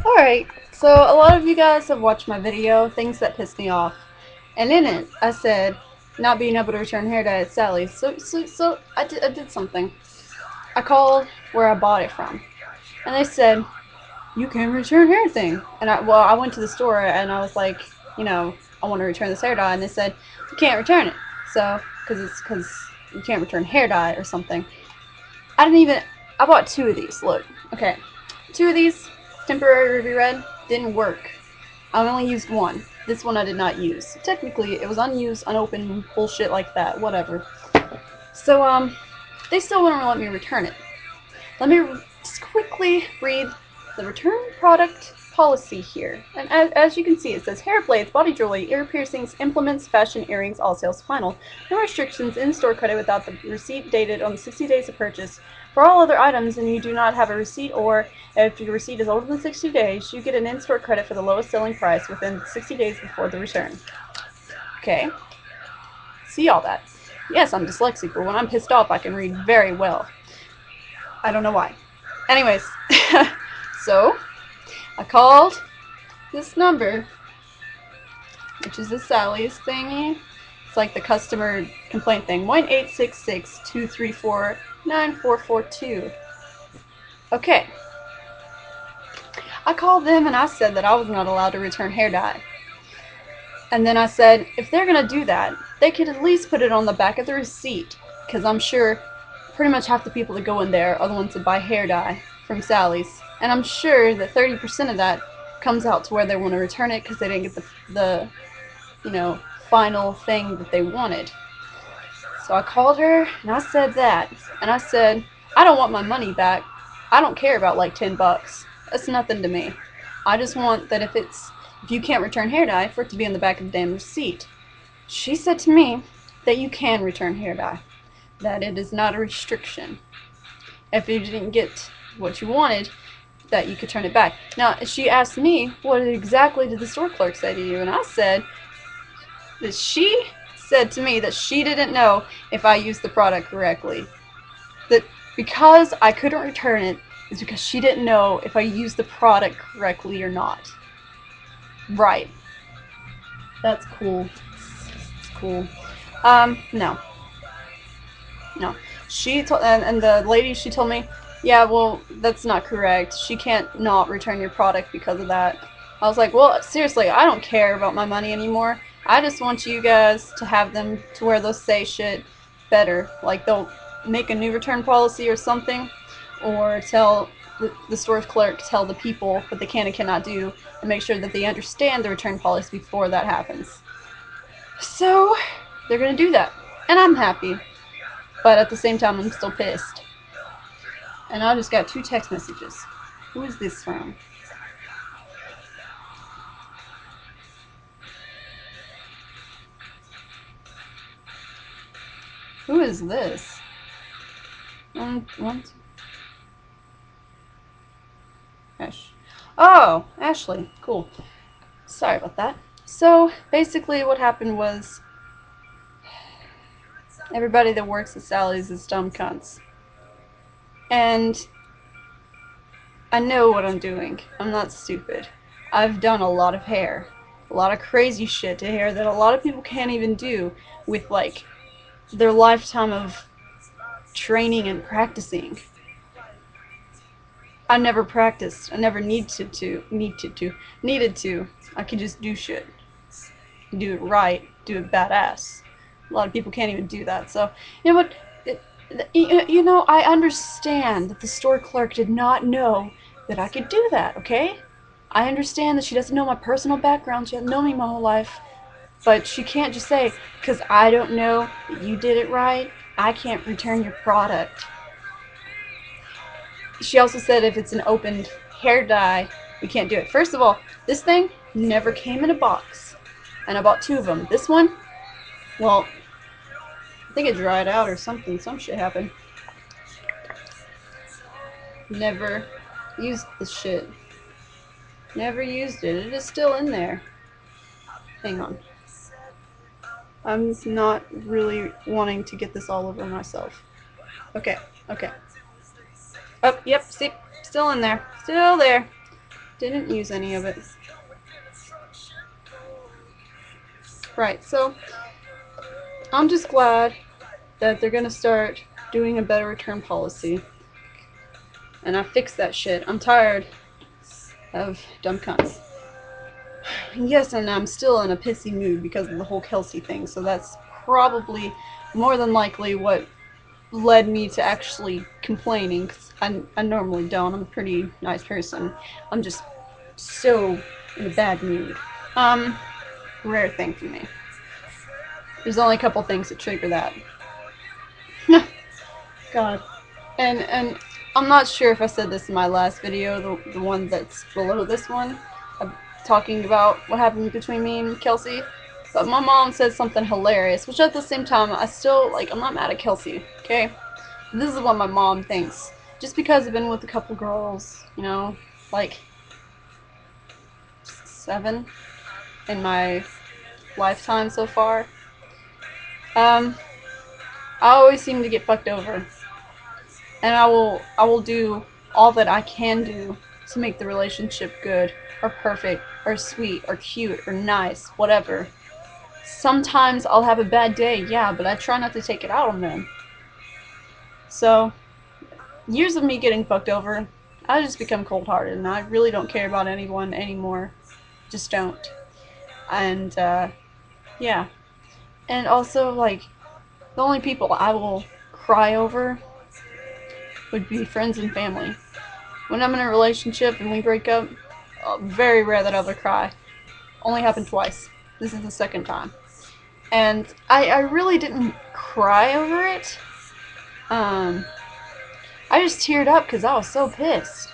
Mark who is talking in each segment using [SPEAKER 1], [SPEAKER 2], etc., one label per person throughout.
[SPEAKER 1] Alright, so a lot of you guys have watched my video, things that pissed me off. And in it, I said, not being able to return hair dye at Sally's. So I did something. I called where I bought it from. And they said, you can return hair thing. And I went to the store and I was like, I want to return this hair dye. And they said, you can't return it. So, because you can't return hair dye or something. I bought two of these, look. Okay, two of these, temporary ruby red, didn't work. I only used one. This one I did not use. Technically, it was unused, unopened, bullshit like that, whatever. So, they still wouldn't let me return it. Let me just quickly read the return product policy here. And as you can see, it says hair blades, body jewelry, ear piercings, implements, fashion, earrings, all sales final. No restrictions, in-store credit without the receipt dated on the 60 days of purchase. For all other items and you do not have a receipt, or if your receipt is older than 60 days, you get an in-store credit for the lowest selling price within 60 days before the return. Okay. See all that? Yes, I'm dyslexic, but when I'm pissed off, I can read very well. I don't know why. Anyways, so I called this number, which is the SALLYS thingy. It's like the customer complaint thing. 1-866-234-9442. Okay. I called them and I said that I was not allowed to return hair dye. And then I said, if they're going to do that, they could at least put it on the back of the receipt. Because I'm sure pretty much half the people that go in there are the ones that buy hair dye from Sally's. And I'm sure that 30% of that comes out to where they want to return it because they didn't get the final thing that they wanted. So I called her and I said that. And I said, I don't want my money back. I don't care about like $10. That's nothing to me. I just want that if you can't return hair dye, for it to be on the back of the damn receipt. She said to me that you can return hair dye. That it is not a restriction. If you didn't get what you wanted, that you could turn it back. Now, she asked me, what exactly did the store clerk say to you? And I said that she said to me that she didn't know if I used the product correctly. That because I couldn't return it is because she didn't know if I used the product correctly or not. Right. That's cool. It's cool. No. No. And the lady, she told me, yeah, well, that's not correct. She can't not return your product because of that. I was like, well, seriously, I don't care about my money anymore. I just want you guys to have them to where they'll say shit better. Like, they'll make a new return policy or something, or tell the store clerk, tell the people what they can and cannot do, and make sure that they understand the return policy before that happens. So, they're gonna do that. And I'm happy. But at the same time, I'm still pissed. And I just got 2 text messages. Who is this from? Who is this? What? Ash. Oh, Ashley. Cool. Sorry about that. So, basically what happened was everybody that works at Sally's is dumb cunts. And I know what I'm doing. I'm not stupid. I've done a lot of hair. A lot of crazy shit to hair that a lot of people can't even do with, like, their lifetime of training and practicing. I never practiced. I never needed to. I could just do shit. Do it right. Do it badass. A lot of people can't even do that. So, you know what? I understand that the store clerk did not know that I could do that, okay? I understand that she doesn't know my personal background. She hasn't known me my whole life. But she can't just say, because I don't know that you did it right, I can't return your product. She also said if it's an opened hair dye, we can't do it. First of all, this thing never came in a box. And I bought 2 of them. This one, well, I think it dried out or something. Some shit happened. Never used this shit. Never used it. It is still in there. Hang on. I'm not really wanting to get this all over myself. Okay. Oh, yep, see? Still in there. Still there. Didn't use any of it. Right, so I'm just glad that they're gonna start doing a better return policy. And I fixed that shit. I'm tired of dumb cunts. Yes, and I'm still in a pissy mood because of the whole Kelsey thing, so that's probably more than likely what led me to actually complaining, because I normally don't. I'm a pretty nice person. I'm just so in a bad mood. Rare thing for me. There's only a couple things that trigger that. God. And I'm not sure if I said this in my last video, the one that's below this one, talking about what happened between me and Kelsey. But my mom said something hilarious, which at the same time, I still, like, I'm not mad at Kelsey, okay? This is what my mom thinks. Just because I've been with a couple girls, you know, like 7 in my lifetime so far, I always seem to get fucked over. And I will do all that I can do to make the relationship good, or perfect, or sweet, or cute, or nice, whatever. Sometimes I'll have a bad day, yeah, but I try not to take it out on them. So, years of me getting fucked over, I just become cold-hearted, and I really don't care about anyone anymore. Just don't. And, yeah. And also, like, the only people I will cry over would be friends and family. When I'm in a relationship and we break up, very rare that I ever cry. Only happened twice. This is the second time. And I really didn't cry over it. I just teared up because I was so pissed.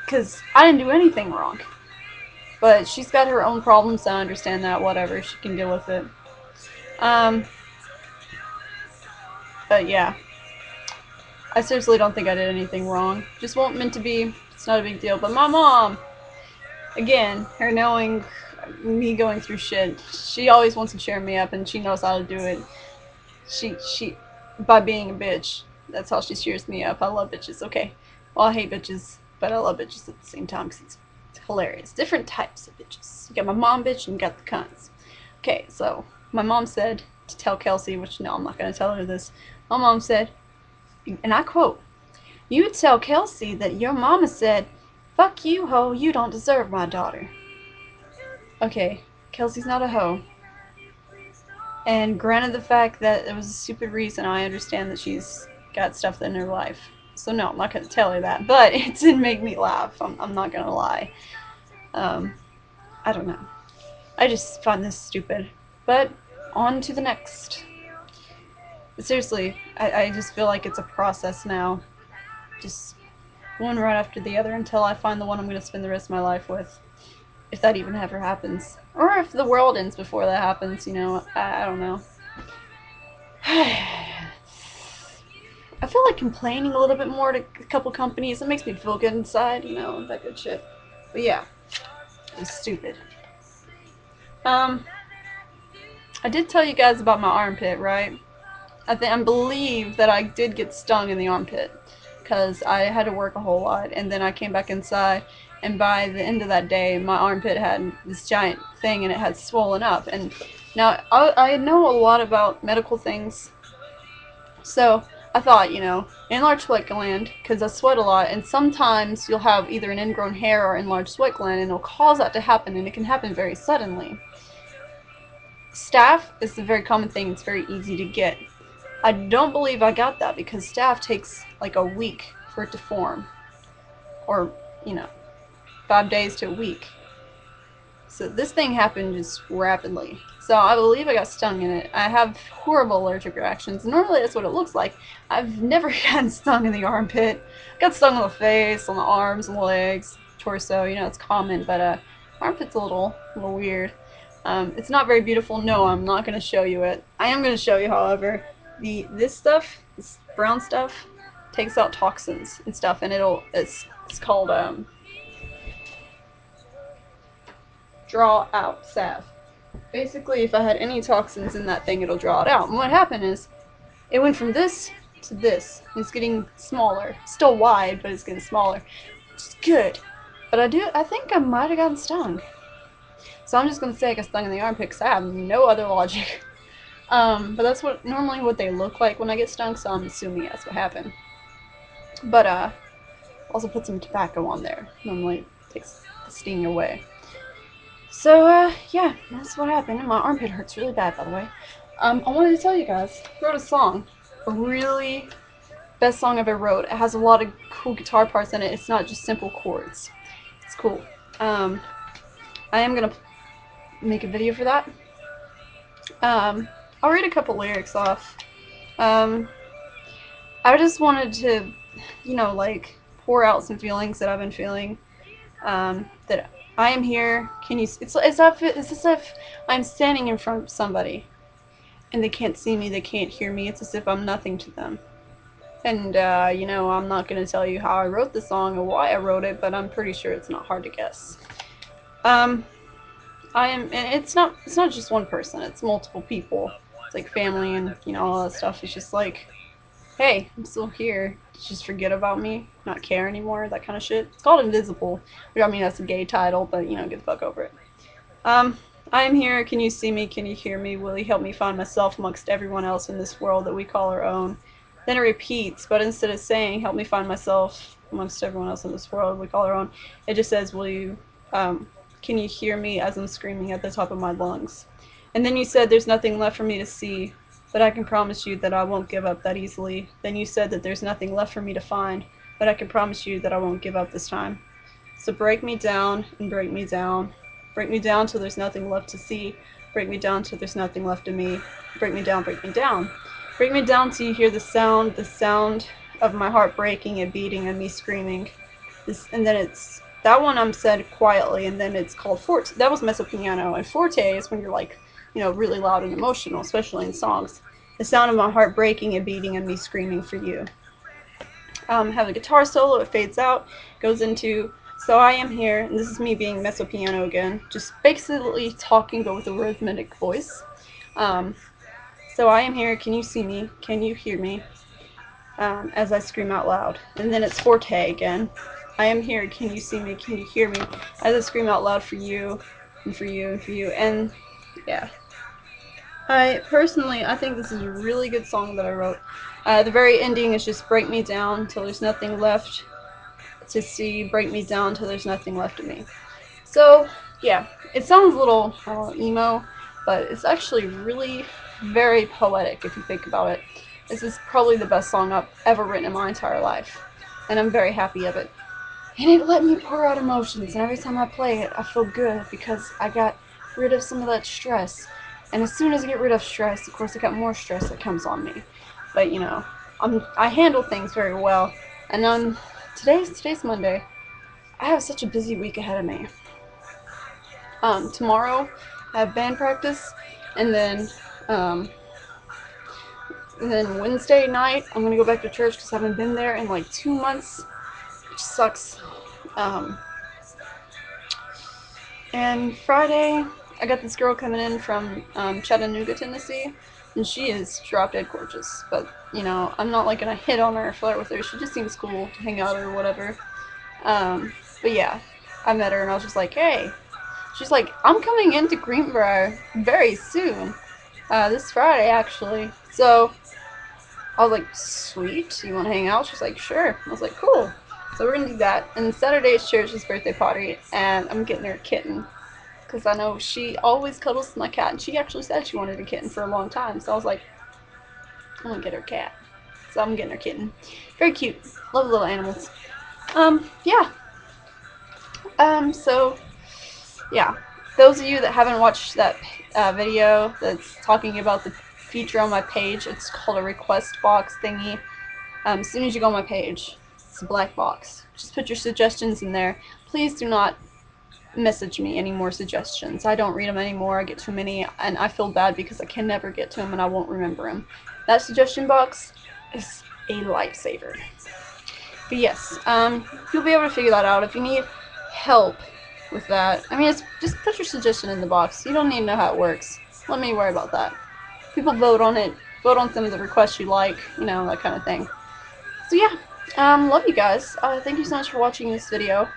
[SPEAKER 1] Because I didn't do anything wrong. But she's got her own problems, so I understand that. Whatever, she can deal with it. But yeah. I seriously don't think I did anything wrong. Just wasn't meant to be. It's not a big deal. But my mom, again, her knowing me going through shit, she always wants to cheer me up, and she knows how to do it. She by being a bitch. That's how she cheers me up. I love bitches. Okay. Well, I hate bitches, but I love bitches at the same time because it's hilarious. Different types of bitches. You got my mom bitch and you got the cunts. Okay, so my mom said to tell Kelsey, which no, I'm not going to tell her this. My mom said, and I quote, "You tell Kelsey that your mama said, 'Fuck you, hoe, you don't deserve my daughter.'" Okay, Kelsey's not a hoe. And granted the fact that it was a stupid reason, I understand that she's got stuff in her life. So no, I'm not going to tell her that. But it did make me laugh. I'm not going to lie. I don't know. I just find this stupid. But on to the next. But seriously, I just feel like it's a process now. Just one right after the other until I find the one I'm going to spend the rest of my life with. If that even ever happens. Or if the world ends before that happens, you know. I don't know. I feel like complaining a little bit more to a couple companies. It makes me feel good inside, you know, that good shit. But yeah, it's stupid. I did tell you guys about my armpit, right? I believe that I did get stung in the armpit because I had to work a whole lot, and then I came back inside, and by the end of that day, my armpit had this giant thing, and it had swollen up. And now I know a lot about medical things, so I thought, you know, enlarged sweat gland, because I sweat a lot, and sometimes you'll have either an ingrown hair or enlarged sweat gland, and it'll cause that to happen, and it can happen very suddenly. Staph is a very common thing. It's very easy to get. I don't believe I got that because staph takes like a week for it to form, or, you know, 5 days to a week. So this thing happened just rapidly. So I believe I got stung in it. I have horrible allergic reactions. Normally that's what it looks like. I've never gotten stung in the armpit. I got stung on the face, on the arms, and legs, torso. You know, it's common, but armpit's a little weird. It's not very beautiful. No, I'm not going to show you it. I am going to show you, however, this stuff, this brown stuff, takes out toxins and stuff, and it's called draw out salve. Basically, if I had any toxins in that thing, it'll draw it out. And what happened is, it went from this to this. It's getting smaller. Still wide, but it's getting smaller. Which is good. But I think I might have gotten stung. So I'm just going to say I got stung in the armpit because I have no other logic. But that's normally what they look like when I get stung, so I'm assuming that's what happened. But also put some tobacco on there. Normally takes the sting away. So yeah, that's what happened. And my armpit hurts really bad, by the way. I wanted to tell you guys, I wrote a song. A really best song I've ever wrote. It has a lot of cool guitar parts in it. It's not just simple chords. It's cool. I am gonna make a video for that. I'll read a couple lyrics off. I just wanted to, you know, like pour out some feelings that I've been feeling. That I am here. Can you? It's as if I'm standing in front of somebody, and they can't see me. They can't hear me. It's as if I'm nothing to them. And you know, I'm not gonna tell you how I wrote the song or why I wrote it, but I'm pretty sure it's not hard to guess. And it's not just one person. It's multiple people. It's like family and, you know, all that stuff. It's just like, hey, I'm still here. Just forget about me, not care anymore, that kind of shit. It's called Invisible, which I mean that's a gay title, but you know, get the fuck over it. I am here. Can you see me? Can you hear me? Will you help me find myself amongst everyone else in this world that we call our own? Then it repeats, but instead of saying, help me find myself amongst everyone else in this world we call our own, it just says, will you, can you hear me as I'm screaming at the top of my lungs? And then you said, there's nothing left for me to see, but I can promise you that I won't give up that easily. Then you said that there's nothing left for me to find, but I can promise you that I won't give up this time. So break me down and break me down. Break me down till there's nothing left to see. Break me down till there's nothing left of me. Break me down, break me down. Break me down till you hear the sound of my heart breaking and beating and me screaming. And then it's, that one I'm said quietly, and then it's called forte. That was mezzo piano, and forte is when you're like, you know, really loud and emotional, especially in songs. The sound of my heart breaking and beating and me screaming for you. Have a guitar solo, it fades out, goes into, so I am here, and this is me being mezzo piano again, just basically talking but with a rhythmic voice. So I am here, can you see me, can you hear me, as I scream out loud. And then it's forte again. I am here, can you see me, can you hear me, as I scream out loud for you, and for you, and for you, and yeah. I think this is a really good song that I wrote. The very ending is just break me down till there's nothing left to see, break me down till there's nothing left of me. So, yeah, it sounds a little emo, but it's actually really very poetic if you think about it. This is probably the best song I've ever written in my entire life, and I'm very happy of it. And it let me pour out emotions, and every time I play it, I feel good because I got rid of some of that stress. And as soon as I get rid of stress, of course I got more stress that comes on me. But you know, I handle things very well. And today's Monday. I have such a busy week ahead of me. Tomorrow I have band practice, and then Wednesday night I'm gonna go back to church because I haven't been there in like 2 months, which sucks. And Friday I got this girl coming in from Chattanooga, Tennessee, and she is drop dead gorgeous. But you know, I'm not like gonna hit on her or flirt with her. She just seems cool to hang out or whatever. But yeah, I met her and I was just like, hey. She's like, I'm coming into Greenbrier very soon. This Friday actually. So I was like, sweet. You want to hang out? She's like, sure. I was like, cool. So we're gonna do that. And Saturday is Cherish's birthday party, and I'm getting her a kitten. Because I know she always cuddles with my cat, and she actually said she wanted a kitten for a long time. So I was like, I'm gonna get her a cat. So I'm getting her kitten. Very cute. Love little animals. Yeah. So, yeah. Those of you that haven't watched that video that's talking about the feature on my page, it's called a request box thingy. As soon as you go on my page, it's a black box. Just put your suggestions in there. Please do not message me any more suggestions. I don't read them anymore. I get too many, and I feel bad because I can never get to them and I won't remember them. That suggestion box is a lifesaver. But yes, you'll be able to figure that out if you need help with that. I mean, it's just put your suggestion in the box. You don't need to know how it works. Let me worry about that. People vote on it. Vote on some of the requests you like, you know, that kind of thing. So yeah, love you guys. Thank you so much for watching this video.